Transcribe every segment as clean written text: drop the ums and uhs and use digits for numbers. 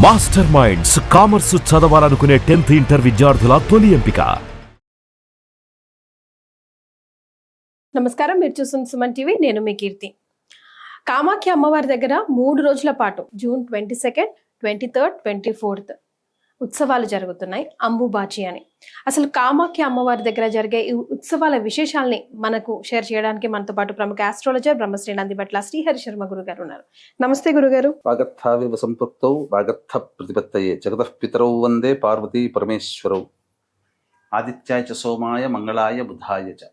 Master minds commerce చదవాలనుకునే 10th inter విద్యార్థుల తొలి ఎంపిక. నమస్కారం, మీరు చూస్తున్న సుమన్ టీవీ. నేను మీ కీర్తి. కామాఖ్య అమ్మవారి దగ్గర 3 రోజుల పాటు జూన్ 22, 23, 24 ఉత్సవాలు జరుగుతున్నాయి. అంబుబాచి అని. అసలు కామాఖ్య అమ్మవారి దగ్గర జరిగే ఈ ఉత్సవాల విశేషాలని మనకు షేర్ చేయడానికి మనతో పాటు ప్రముఖ ఆస్ట్రాలజర్ బ్రహ్మశ్రీ నందిబట్ల శ్రీహరి శర్మ గురుగారు ఉన్నారు. నమస్తే గురుగారు. వాగర్థావివ సంపృక్తౌ వాగర్థ ప్రతిపత్తయే జగతః పితరౌ వందే పార్వతీ పరమేశ్వరౌ. ఆదిత్యాయ చ సోమాయ మంగళాయ బుధాయ చ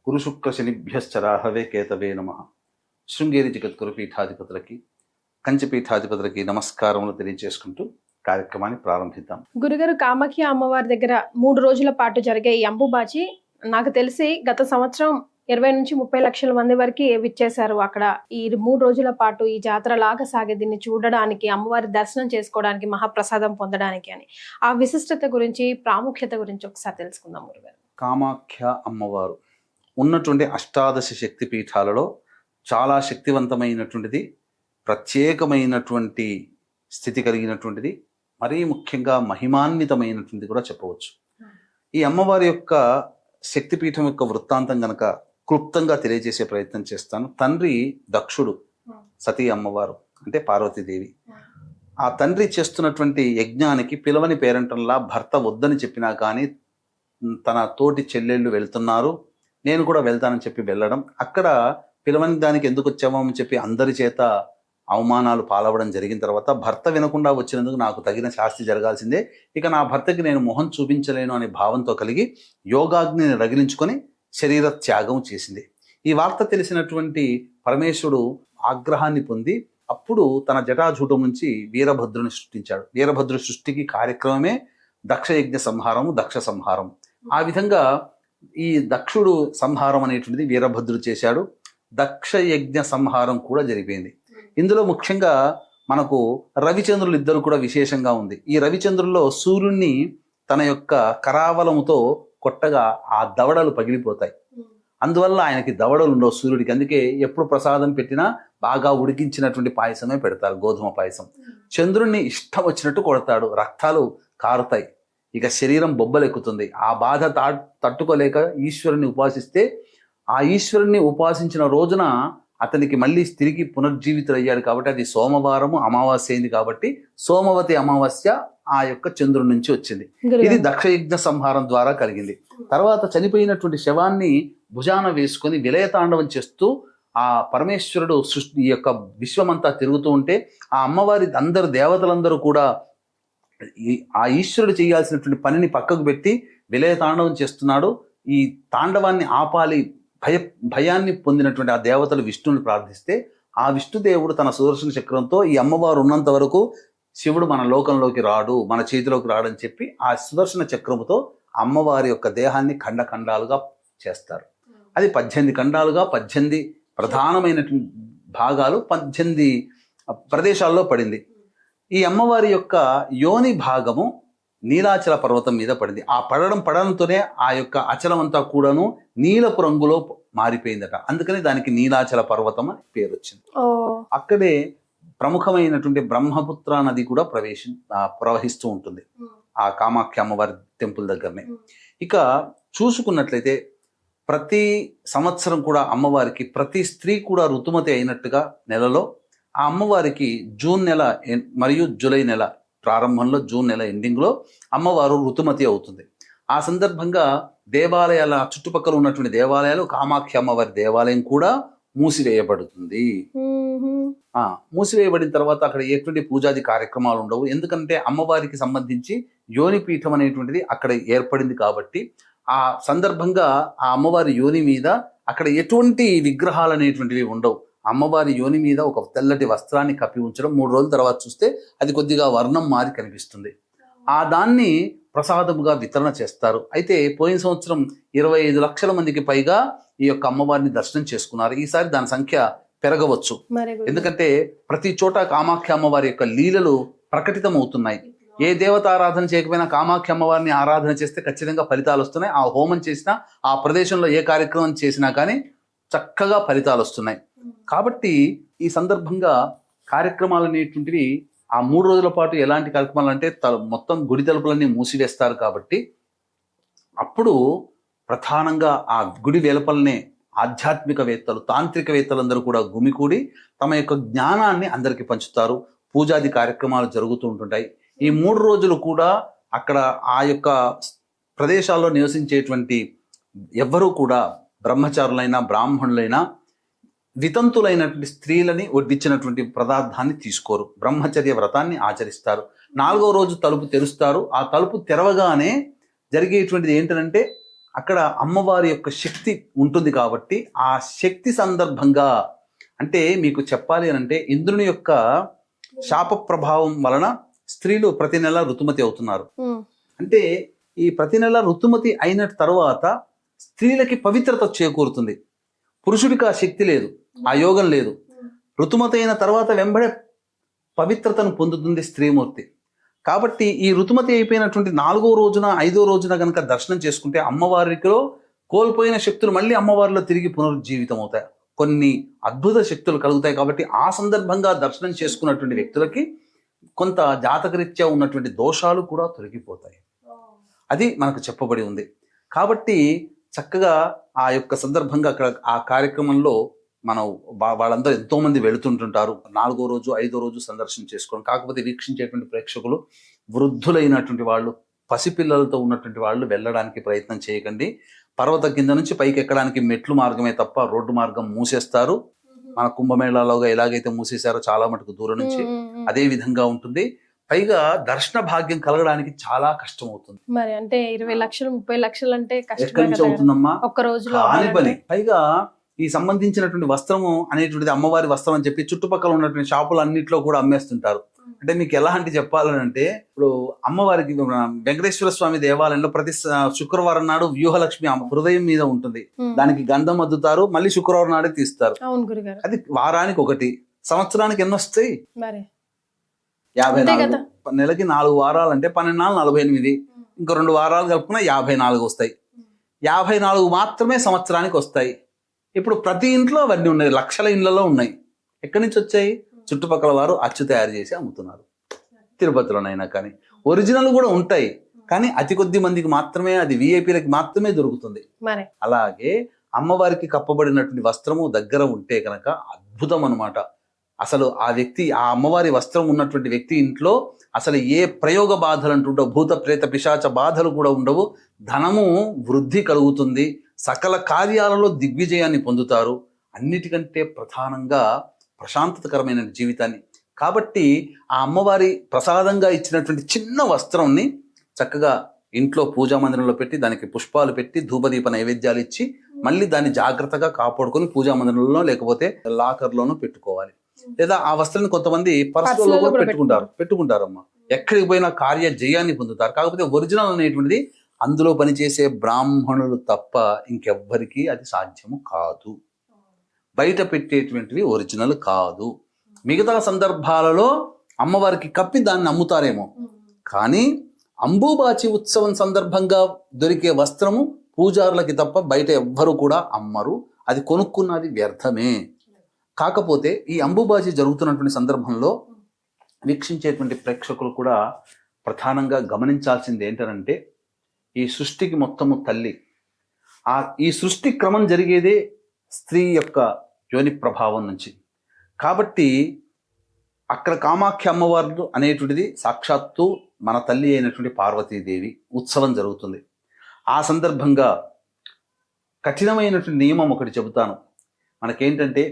గురు శుక్ర శనిభ్యశ్చ రాహవే కేతవే నమః. శృంగేరి జగద్గురు పీఠాధిపతులకి కంచపీఠాధిపతులకి నమస్కారములు తెలియజేసుకుంటూ కార్యక్రమాన్ని ప్రారంభిద్దాం. గురుగారు, కామాఖ్య అమ్మవారి దగ్గర 3 రోజుల పాటు జరిగే ఈ అంబుబాచి నాకు తెలిసి గత సంవత్సరం 20 నుంచి 30 లక్షల మంది వరకు విచ్చేశారు. అక్కడ ఈ 3 రోజుల పాటు ఈ జాతర లాగా సాగే దీన్ని చూడడానికి, అమ్మవారి దర్శనం చేసుకోవడానికి, మహాప్రసాదం పొందడానికి అని. ఆ విశిష్టత గురించి, ప్రాముఖ్యత గురించి ఒకసారి తెలుసుకుందాం గురుగారు. కామాఖ్య అమ్మవారు ఉన్నటువంటి అష్టాదశ శక్తి పీఠాలలో చాలా శక్తివంతమైనటువంటిది, ప్రత్యేకమైనటువంటి స్థితి కలిగినటువంటిది, మరీ ముఖ్యంగా మహిమాన్వితమైనటువంటి కూడా చెప్పవచ్చు. ఈ అమ్మవారి యొక్క శక్తిపీఠం యొక్క వృత్తాంతం గనక క్లుప్తంగా తెలియజేసే ప్రయత్నం చేస్తాను. తండ్రి దక్షుడు, సతీ అమ్మవారు అంటే పార్వతీదేవి. ఆ తండ్రి చేస్తున్నటువంటి యజ్ఞానికి పిలవని పేరంటంలా భర్త వద్దని చెప్పినా కానీ తన తోటి చెల్లెళ్ళు వెళ్తున్నారు, నేను కూడా వెళ్తానని చెప్పి వెళ్ళడం, అక్కడ పిలవని దానికి ఎందుకు వచ్చామని చెప్పి అందరి చేత అవమానాలు పాలవడం జరిగిన తర్వాత భర్త వినకుండా వచ్చినందుకు నాకు తగిన శాస్తి జరగాల్సిందే, ఇక నా భర్తకి నేను మొహం చూపించలేను అనే భావంతో కలిగి యోగాగ్నిని రగిలించుకొని శరీర త్యాగం చేసింది. ఈ వార్త తెలిసినటువంటి పరమేశ్వరుడు ఆగ్రహాన్ని పొంది అప్పుడు తన జటాజూటం నుంచి వీరభద్రుని సృష్టించాడు. వీరభద్రు సృష్టికి కార్యక్రమమే దక్షయజ్ఞ సంహారము, దక్ష సంహారం. ఆ విధంగా ఈ దక్షుడు సంహారం అనేటువంటిది వీరభద్రుడు చేశాడు. దక్షయజ్ఞ సంహారం కూడా జరిగిపోయింది. ఇందులో ముఖ్యంగా మనకు రవిచంద్రులు ఇద్దరు కూడా విశేషంగా ఉంది. ఈ రవిచంద్రుల్లో సూర్యుడిని తన యొక్క కరావలముతో కొట్టగా ఆ దవడలు పగిలిపోతాయి. అందువల్ల ఆయనకి దవడలు ఉండవు సూర్యుడికి. అందుకే ఎప్పుడు ప్రసాదం పెట్టినా బాగా ఉడికించినటువంటి పాయసమే పెడతారు, గోధుమ పాయసం. చంద్రుడిని ఇష్టం వచ్చినట్టు కొడతాడు, రక్తాలు కారుతాయి, ఇక శరీరం బొబ్బలెక్కుతుంది. ఆ బాధ తట్టుకోలేక ఈశ్వరుని ఉపాసిస్తే ఆ ఈశ్వరుని ఉపాసించిన రోజున అతనికి మళ్ళీ తిరిగి పునర్జీవితుడయ్యాడు. కాబట్టి అది సోమవారము అమావాస్య అయింది కాబట్టి సోమవతి అమావాస్య ఆ యొక్క చంద్రుడి నుంచి వచ్చింది. ఇది దక్షయజ్ఞ సంహారం ద్వారా కలిగింది. తర్వాత చనిపోయినటువంటి శవాన్ని భుజాన వేసుకొని విలయతాండవం చేస్తూ ఆ పరమేశ్వరుడు సృష్టి యొక్క విశ్వమంతా తిరుగుతూ ఉంటే ఆ అమ్మవారి అందరు దేవతలందరూ కూడా ఆ ఈశ్వరుడు చేయాల్సినటువంటి పనిని పక్కకు పెట్టి విలయతాండవం చేస్తున్నాడు. ఈ తాండవాన్ని ఆపాలి, భయాన్ని పొందినటువంటి ఆ దేవతలు విష్ణువుని ప్రార్థిస్తే ఆ విష్ణుదేవుడు తన సుదర్శన చక్రంతో ఈ అమ్మవారు ఉన్నంత వరకు శివుడు మన లోకంలోకి రాడు, మన చేతిలోకి రాడని చెప్పి ఆ సుదర్శన చక్రముతో అమ్మవారి యొక్క దేహాన్ని ఖండాలుగా చేస్తారు. అది 18 ఖండాలుగా 18 ప్రధానమైనటువంటి భాగాలు 18 ప్రదేశాల్లో పడింది. ఈ అమ్మవారి యొక్క యోని భాగము నీలాచల పర్వతం మీద పడింది. ఆ పడడంతోనే ఆ యొక్క అచలం అంతా కూడాను నీలపు రంగులో మారిపోయిందట. అందుకని దానికి నీలాచల పర్వతం అని పేరు వచ్చింది. అక్కడే ప్రముఖమైనటువంటి బ్రహ్మపుత్ర నది కూడా ప్రవహిస్తూ ఉంటుంది ఆ కామాఖ్య అమ్మవారి టెంపుల్ దగ్గరనే. ఇక చూసుకున్నట్లయితే ప్రతి సంవత్సరం కూడా అమ్మవారికి ప్రతి స్త్రీ కూడా ఋతుమతి అయినట్టుగా నెలలో ఆ అమ్మవారికి జూన్ నెల మరియు జూలై నెల ప్రారంభంలో, జూన్ నెల ఎండింగ్లో అమ్మవారు ఋతుమతి అవుతుంది. ఆ సందర్భంగా దేవాలయాల చుట్టుపక్కల ఉన్నటువంటి దేవాలయాలు, కామాఖ్య అమ్మవారి దేవాలయం కూడా మూసివేయబడుతుంది. మూసివేయబడిన తర్వాత అక్కడ ఎటువంటి పూజాది కార్యక్రమాలు ఉండవు. ఎందుకంటే అమ్మవారికి సంబంధించి యోనిపీఠం అనేటువంటిది అక్కడ ఏర్పడింది కాబట్టి ఆ సందర్భంగా ఆ అమ్మవారి యోని మీద అక్కడ ఎటువంటి విగ్రహాలు అనేటువంటివి ఉండవు. అమ్మవారి యోని మీద ఒక తెల్లటి వస్త్రాన్ని కప్పి ఉంచడం, 3 రోజుల తర్వాత చూస్తే అది కొద్దిగా వర్ణం మారి కనిపిస్తుంది. ఆ దాన్ని ప్రసాదముగా వితరణ చేస్తారు. అయితే పోయిన సంవత్సరం 25 లక్షల మందికి పైగా ఈ యొక్క అమ్మవారిని దర్శనం చేసుకున్నారు. ఈసారి దాని సంఖ్య పెరగవచ్చు. ఎందుకంటే ప్రతి చోట కామాఖ్య అమ్మవారి యొక్క లీలలు ప్రకటితం అవుతున్నాయి. ఏ దేవత ఆరాధన చేయకపోయినా కామాఖ్య అమ్మవారిని ఆరాధన చేస్తే ఖచ్చితంగా ఫలితాలు వస్తున్నాయి. ఆ హోమం చేసినా, ఆ ప్రదేశంలో ఏ కార్యక్రమం చేసినా కానీ చక్కగా ఫలితాలు వస్తున్నాయి. కాబట్టి ఈ సందర్భంగా కార్యక్రమాలు అనేటువంటివి ఆ 3 రోజుల పాటు ఎలాంటి కార్యక్రమాలు అంటే మొత్తం గుడి తలుపులన్నీ మూసివేస్తారు కాబట్టి అప్పుడు ప్రధానంగా ఆ గుడి వెలుపలనే ఆధ్యాత్మికవేత్తలు తాంత్రికవేత్తలందరూ కూడా గుమికూడి తమ యొక్క జ్ఞానాన్ని అందరికీ పంచుతారు. పూజాది కార్యక్రమాలు జరుగుతూ ఉంటుంటాయి. ఈ 3 రోజులు కూడా అక్కడ ఆ యొక్క ప్రదేశాల్లో నివసించేటువంటి ఎవ్వరూ కూడా బ్రహ్మచారులైనా బ్రాహ్మణులైనా వితంతులైనటువంటి స్త్రీలని వడ్డించినటువంటి పదార్థాన్ని తీసుకోరు. బ్రహ్మచర్య వ్రతాన్ని ఆచరిస్తారు. 4వ రోజు తలుపు తెరుస్తారు. ఆ తలుపు తెరవగానే జరిగేటువంటిది ఏంటంటే అక్కడ అమ్మవారి యొక్క శక్తి ఉంటుంది కాబట్టి ఆ శక్తి సందర్భంగా, అంటే మీకు చెప్పాలి అని అంటే ఇంద్రుని యొక్క శాప ప్రభావం వలన స్త్రీలు ప్రతి నెల ఋతుమతి అవుతున్నారు. అంటే ఈ ప్రతి నెల ఋతుమతి అయిన తర్వాత స్త్రీలకి పవిత్రత చేకూరుతుంది. పురుషుడికి ఆ శక్తి లేదు, ఆ యోగం లేదు. ఋతుమతి అయిన తర్వాత వెంబడే పవిత్రతను పొందుతుంది స్త్రీమూర్తి. కాబట్టి ఈ ఋతుమతి అయిపోయినటువంటి 4వ రోజున 5వ రోజున కనుక దర్శనం చేసుకుంటే అమ్మవారిలో కోల్పోయిన శక్తులు మళ్ళీ అమ్మవారిలో తిరిగి పునరుజ్జీవితం అవుతాయి. కొన్ని అద్భుత శక్తులు కలుగుతాయి. కాబట్టి ఆ సందర్భంగా దర్శనం చేసుకున్నటువంటి వ్యక్తులకి కొంత జాతకరీత్యా ఉన్నటువంటి దోషాలు కూడా తొలగిపోతాయి. అది మనకు చెప్పబడి ఉంది. కాబట్టి చక్కగా ఆ యొక్క సందర్భంగా అక్కడ ఆ కార్యక్రమంలో మనం వాళ్ళందరూ ఎంతో మంది వెళుతుంటుంటారు. 4వ రోజు 5వ రోజు సందర్శన చేసుకోవడం. కాకపోతే వీక్షించేటువంటి ప్రేక్షకులు వృద్ధులైనటువంటి వాళ్ళు, పసిపిల్లలతో ఉన్నటువంటి వాళ్ళు వెళ్ళడానికి ప్రయత్నం చేయకండి. పర్వత కింద నుంచి పైకి ఎక్కడానికి మెట్లు మార్గమే తప్ప రోడ్డు మార్గం మూసేస్తారు. మన కుంభమేళాలోగా ఎలాగైతే మూసేశారో చాలా మటుకు దూరం నుంచి అదే విధంగా ఉంటుంది. పైగా దర్శన భాగ్యం కలగడానికి చాలా కష్టం అవుతుంది. మరి అంటే 20 లక్షలు 30 లక్షలు అంటే ఎక్కడి నుంచి అవుతుందమ్మా? ఒక్క రోజులో కాని పని. పైగా ఈ సంబంధించినటువంటి వస్త్రము అనేటువంటిది అమ్మవారి వస్త్రం అని చెప్పి చుట్టుపక్కల ఉన్నటువంటి షాపులు అన్నింటిలో కూడా అమ్మేస్తుంటారు. అంటే మీకు ఎలా అంటే చెప్పాలని అంటే, ఇప్పుడు అమ్మవారికి వెంకటేశ్వర స్వామి దేవాలయంలో ప్రతి శుక్రవారం నాడు వ్యూహలక్ష్మి హృదయం మీద ఉంటుంది. దానికి గంధం అద్దుతారు, మళ్ళీ శుక్రవారం నాడే తీస్తారు. అది వారానికి ఒకటి, సంవత్సరానికి ఎన్ని వస్తాయి? 54. నెలకి 4 వారాలు అంటే 12 48. ఇంకో 2 వారాలు కలుపుకున్నా 54 వస్తాయి. 54 మాత్రమే సంవత్సరానికి వస్తాయి. ఇప్పుడు ప్రతి ఇంట్లో అవన్నీ ఉన్నాయి, లక్షల ఇళ్లలో ఉన్నాయి. ఎక్కడి నుంచి వచ్చాయి? చుట్టుపక్కల వారు అచ్చు తయారు చేసి అమ్ముతున్నారు. తిరుపతిలోనైనా కానీ ఒరిజినల్ కూడా ఉంటాయి, కానీ అతి కొద్ది మందికి మాత్రమే, అది విఐపీలకి మాత్రమే దొరుకుతుంది. అలాగే అమ్మవారికి కప్పబడినటువంటి వస్త్రము దగ్గర ఉంటే కనుక అద్భుతం అన్నమాట. అసలు ఆ వ్యక్తి, ఆ అమ్మవారి వస్త్రం ఉన్నటువంటి వ్యక్తి ఇంట్లో అసలు ఏ ప్రయోగ బాధలు అంటుండవు, భూత ప్రేత పిశాచ బాధలు కూడా ఉండవు. ధనము వృద్ధి కలుగుతుంది, సకల కార్యాలలో దిగ్విజయాన్ని పొందుతారు. అన్నిటికంటే ప్రధానంగా ప్రశాంతకరమైన జీవితాన్ని. కాబట్టి ఆ అమ్మవారి ప్రసాదంగా ఇచ్చినటువంటి చిన్న వస్త్రంని చక్కగా ఇంట్లో పూజా మందిరంలో పెట్టి దానికి పుష్పాలు పెట్టి ధూపదీప నైవేద్యాలు ఇచ్చి మళ్ళీ దాన్ని జాగ్రత్తగా కాపాడుకొని పూజా మందిరంలో లేకపోతే లాకర్లోనూ పెట్టుకోవాలి. లేదా ఆ వస్త్రాన్ని కొంతమంది పర్సులో కూడా పెట్టుకుంటారమ్మా. ఎక్కడికి పోయినా కార్య జయాన్ని పొందుతారు. కాకపోతే ఒరిజినల్ అనేటువంటిది అందులో పనిచేసే బ్రాహ్మణులు తప్ప ఇంకెవ్వరికి అది సాధ్యము కాదు. బయట పెట్టేటువంటివి ఒరిజినల్ కాదు. మిగతా సందర్భాలలో అమ్మవారికి కప్పి దాన్ని అమ్ముతారేమో, కానీ అంబుబాచి ఉత్సవం సందర్భంగా దొరికే వస్త్రము పూజారులకి తప్ప బయట ఎవ్వరు కూడా అమ్మరు. అది కొనుక్కున్నది వ్యర్థమే. కాకపోతే ఈ అంబుబాచి జరుగుతున్నటువంటి సందర్భంలో వీక్షించేటువంటి ప్రేక్షకులు కూడా ప్రధానంగా గమనించాల్సింది ఏంటంటే, ఈ సృష్టికి మొత్తము తల్లి. ఈ సృష్టి క్రమం జరిగేదే స్త్రీ యొక్క యోని ప్రభావం నుంచి. కాబట్టి అక్కడ కామాఖ్య అమ్మవారు అనేటువంటిది సాక్షాత్తు మన తల్లి అయినటువంటి పార్వతీదేవి ఉత్సవం జరుగుతుంది. ఆ సందర్భంగా కఠినమైనటువంటి నియమం ఒకటి చెబుతాను. మనకేంటంటే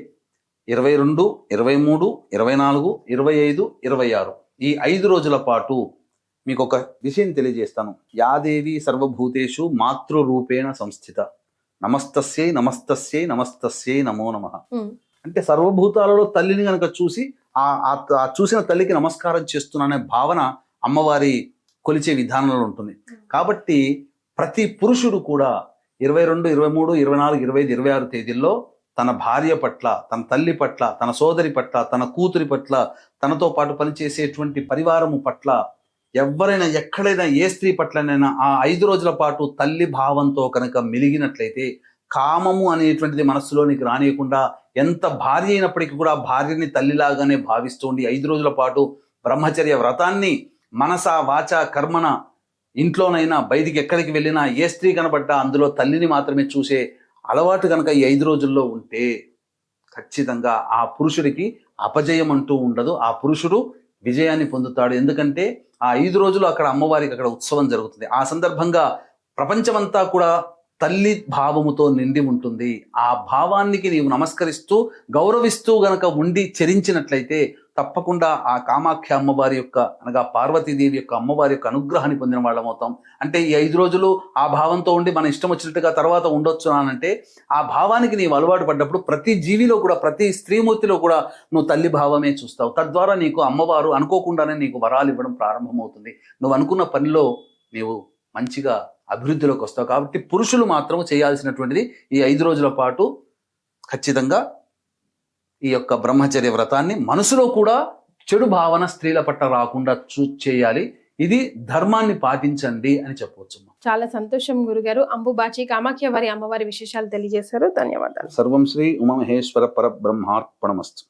22, 23, 24, 25, 26 ఈ 5 రోజుల పాటు మీకు ఒక విషయం తెలియజేస్తాను. యాదేవి సర్వభూతేషు మాతృరూపేణ సంస్థిత నమస్తస్యై నమస్తస్యై నమస్తస్యై నమో నమః. అంటే సర్వభూతాలలో తల్లిని కనుక చూసి ఆ చూసిన తల్లికి నమస్కారం చేస్తున్నానే భావన అమ్మవారి కొలిచే విధానంలో ఉంటుంది. కాబట్టి ప్రతి పురుషుడు కూడా 22, 23, 24, 25, 26 తేదీల్లో తన భార్య పట్ల, తన తల్లి పట్ల, తన సోదరి పట్ల, తన కూతురి పట్ల, తనతో పాటు పనిచేసేటువంటి పరివారము పట్ల, ఎవరైనా ఎక్కడైనా ఏ స్త్రీ పట్లనైనా ఆ 5 రోజుల పాటు తల్లి భావంతో కనుక మెలిగినట్లయితే కామము అనేటువంటిది మనస్సులోనికి రానియకుండా, ఎంత భార్య అయినప్పటికీ కూడా భార్యని తల్లిలాగానే భావిస్తూ ఉండి 5 రోజుల పాటు బ్రహ్మచర్య వ్రతాన్ని మనస వాచ కర్మన ఇంట్లోనైనా బయటికి ఎక్కడికి వెళ్ళినా ఏ స్త్రీ కనబడ్డా అందులో తల్లిని మాత్రమే చూసే అలవాటు కనుక ఈ 5 రోజుల్లో ఉంటే ఖచ్చితంగా ఆ పురుషుడికి అపజయం అంటూ ఉండదు. ఆ పురుషుడు విజయాన్ని పొందుతాడు. ఎందుకంటే ఆ 5 రోజులు అక్కడ అమ్మవారికి అక్కడ ఉత్సవం జరుగుతుంది. ఆ సందర్భంగా ప్రపంచమంతా కూడా తల్లి భావముతో నిండి ఉంటుంది. ఆ భావానికి నీవు నమస్కరిస్తూ గౌరవిస్తూ గనక ఉండి చరించినట్లయితే తప్పకుండా ఆ కామాఖ్య అమ్మవారి యొక్క అనగా పార్వతీదేవి యొక్క అమ్మవారి యొక్క అనుగ్రహాన్ని పొందిన వాళ్ళం అవుతాం. అంటే ఈ 5 రోజులు ఆ భావంతో ఉండి మన ఇష్టం వచ్చినట్టుగా తర్వాత ఉండొచ్చు అనంటే ఆ భావానికి నీవు అలవాటు పడ్డప్పుడు ప్రతి జీవిలో కూడా ప్రతి స్త్రీమూర్తిలో కూడా నువ్వు తల్లి భావమే చూస్తావు. తద్వారా నీకు అమ్మవారు అనుకోకుండానే నీకు వరాలు ఇవ్వడం ప్రారంభమవుతుంది. నువ్వు అనుకున్న పనిలో నీవు మంచిగా అభివృద్ధిలోకి వస్తావు. కాబట్టి పురుషులు మాత్రం చేయాల్సినటువంటిది ఈ 5 రోజుల పాటు ఖచ్చితంగా ఈ యొక్క బ్రహ్మచర్య వ్రతాన్ని మనసులో కూడా చెడు భావన స్త్రీల పట్ల రాకుండా చేయాలి. ఇది ధర్మాన్ని పాటించండి అని చెప్పవచ్చు. చాలా సంతోషం గురుగారు. అంబుబాచి కామాఖ్య వారి అమ్మవారి విశేషాలు తెలియజేశారు. ధన్యవాదాలు. సర్వం శ్రీ ఉమామహేశ్వర పరబ్రహ్మార్పణమస్తు.